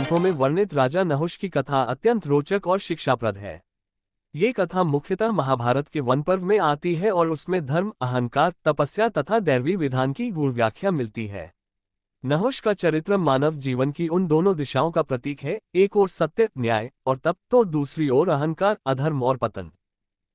ग्रंथों में वर्णित राजा नहुष की कथा अत्यंत रोचक और शिक्षाप्रद है। ये कथा मुख्यतः महाभारत के वन पर्व में आती है और उसमें धर्म, अहंकार, तपस्या तथा दैवी विधान की गूढ़ व्याख्या मिलती है। नहुष का चरित्र मानव जीवन की उन दोनों दिशाओं का प्रतीक है, एक ओर सत्य, न्याय और तप, तो दूसरी ओर अहंकार, अधर्म और पतन।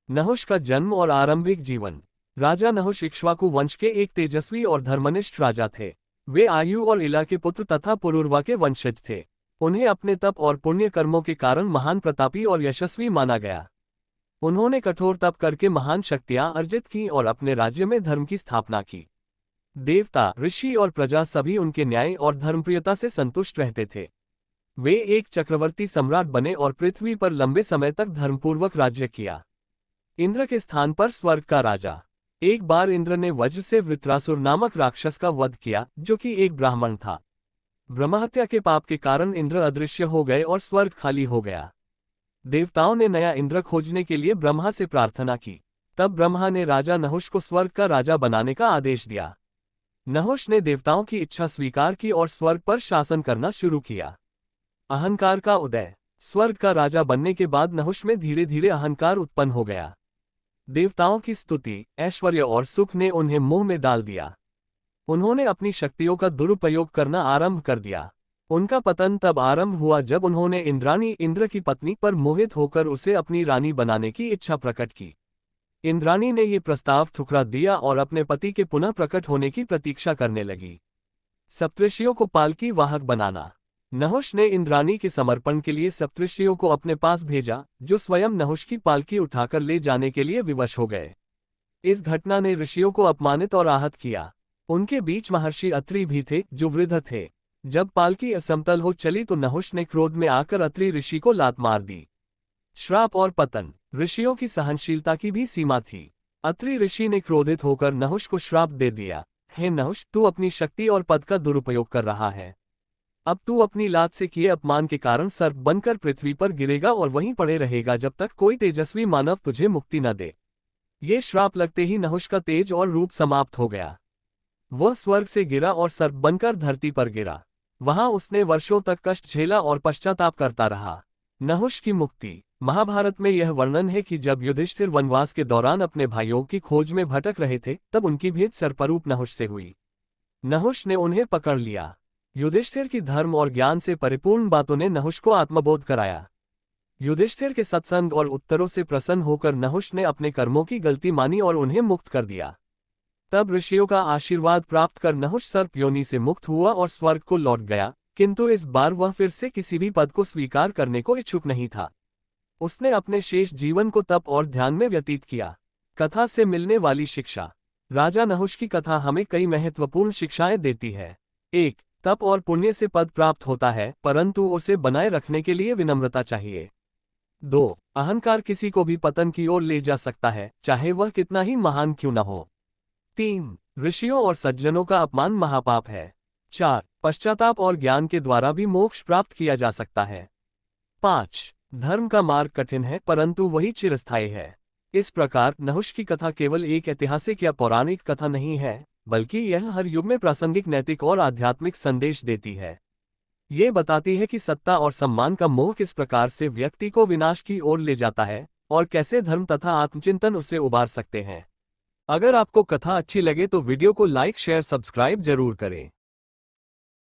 नहुष का जन्म और आरंभिक जीवन। राजा नहुष इक्ष्वाकु वंश के एक तेजस्वी और धर्मनिष्ठ राजा थे। वे आयु और इला के पुत्र तथा पुरुरवा के वंशज थे। उन्हें अपने तप और पुण्य कर्मों के कारण महान प्रतापी और यशस्वी माना गया। उन्होंने कठोर तप करके महान शक्तियां अर्जित की और अपने राज्य में धर्म की स्थापना की। देवता, ऋषि और प्रजा सभी उनके न्याय और धर्मप्रियता से संतुष्ट रहते थे। वे एक चक्रवर्ती सम्राट बने और पृथ्वी पर लंबे समय तक धर्मपूर्वक राज्य किया। इंद्र के स्थान पर स्वर्ग का राजा। एक बार इंद्र ने वज्र से वृत्रासुर नामक राक्षस का वध किया, जो कि एक ब्राह्मण था। ब्रह्महत्या के पाप के कारण इंद्र अदृश्य हो गए और स्वर्ग खाली हो गया। देवताओं ने नया इंद्र खोजने के लिए ब्रह्मा से प्रार्थना की। तब ब्रह्मा ने राजा नहुष को स्वर्ग का राजा बनाने का आदेश दिया। नहुष ने देवताओं की इच्छा स्वीकार की और स्वर्ग पर शासन करना शुरू किया। अहंकार का उदय। स्वर्ग का राजा बनने के बाद नहुष में धीरे धीरे अहंकार उत्पन्न हो गया। देवताओं की स्तुति, ऐश्वर्य और सुख ने उन्हें मोह में डाल दिया। उन्होंने अपनी शक्तियों का दुरुपयोग करना आरंभ कर दिया। उनका पतन तब आरंभ हुआ जब उन्होंने इंद्राणी, इंद्र की पत्नी पर मोहित होकर उसे अपनी रानी बनाने की इच्छा प्रकट की। इंद्राणी ने ये प्रस्ताव ठुकरा दिया और अपने पति के पुनः प्रकट होने की प्रतीक्षा करने लगी। सप्तऋषियों को पालकी वाहक बनाना। नहुष ने इंद्राणी के समर्पण के लिए सप्तऋषियों को अपने पास भेजा, जो स्वयं नहुष की पालकी उठाकर ले जाने के लिए विवश हो गए। इस घटना ने ऋषियों को अपमानित और आहत किया। उनके बीच महर्षि अत्रि भी थे, जो वृद्ध थे। जब पालकी असमतल हो चली तो नहुष ने क्रोध में आकर अत्रि ऋषि को लात मार दी। श्राप और पतन। ऋषियों की सहनशीलता की भी सीमा थी। अत्रि ऋषि ने क्रोधित होकर नहुष को श्राप दे दिया, हे नहुष, तू अपनी शक्ति और पद का दुरुपयोग कर रहा है। अब तू अपनी लात से किए अपमान के कारण सर्प बनकर पृथ्वी पर गिरेगा और वहीं पड़े रहेगा जब तक कोई तेजस्वी मानव तुझे मुक्ति न दे। ये श्राप लगते ही नहुष का तेज और रूप समाप्त हो गया। वह स्वर्ग से गिरा और सर्प बनकर धरती पर गिरा। वहां उसने वर्षों तक कष्ट झेला और पश्चाताप करता रहा। नहुष की मुक्ति। महाभारत में यह वर्णन है कि जब युधिष्ठिर वनवास के दौरान अपने भाइयों की खोज में भटक रहे थे, तब उनकी भेंट सर्परूप नहुष से हुई। नहुष ने उन्हें पकड़ लिया। युधिष्ठिर की धर्म और ज्ञान से परिपूर्ण बातों ने नहुष को आत्मबोध कराया। युधिष्ठिर के सत्संग और उत्तरों से प्रसन्न होकर नहुष ने अपने कर्मों की गलती मानी और उन्हें मुक्त कर दिया। तब ऋषियों का आशीर्वाद प्राप्त कर नहुष सर्प योनि से मुक्त हुआ और स्वर्ग को लौट गया, किंतु इस बार वह फिर से किसी भी पद को स्वीकार करने को इच्छुक नहीं था। उसने अपने शेष जीवन को तप और ध्यान में व्यतीत किया। कथा से मिलने वाली शिक्षा। राजा नहुष की कथा हमें कई महत्वपूर्ण शिक्षाएं देती है। 1. तप और पुण्य से पद प्राप्त होता है, परंतु उसे बनाए रखने के लिए विनम्रता चाहिए। 2. अहंकार किसी को भी पतन की ओर ले जा सकता है, चाहे वह कितना ही महान क्यों न हो। 3. ऋषियों और सज्जनों का अपमान महापाप है। 4. पश्चाताप और ज्ञान के द्वारा भी मोक्ष प्राप्त किया जा सकता है। 5. धर्म का मार्ग कठिन है, परंतु वही चिरस्थायी है। इस प्रकार नहुष की कथा केवल एक ऐतिहासिक या पौराणिक कथा नहीं है, बल्कि यह हर युग में प्रासंगिक नैतिक और आध्यात्मिक संदेश देती है। ये बताती है कि सत्ता और सम्मान का मोह किस प्रकार से व्यक्ति को विनाश की ओर ले जाता है और कैसे धर्म तथा आत्मचिंतन उसे उबार सकते हैं। अगर आपको कथा अच्छी लगे तो वीडियो को लाइक, शेयर, सब्सक्राइब जरूर करें।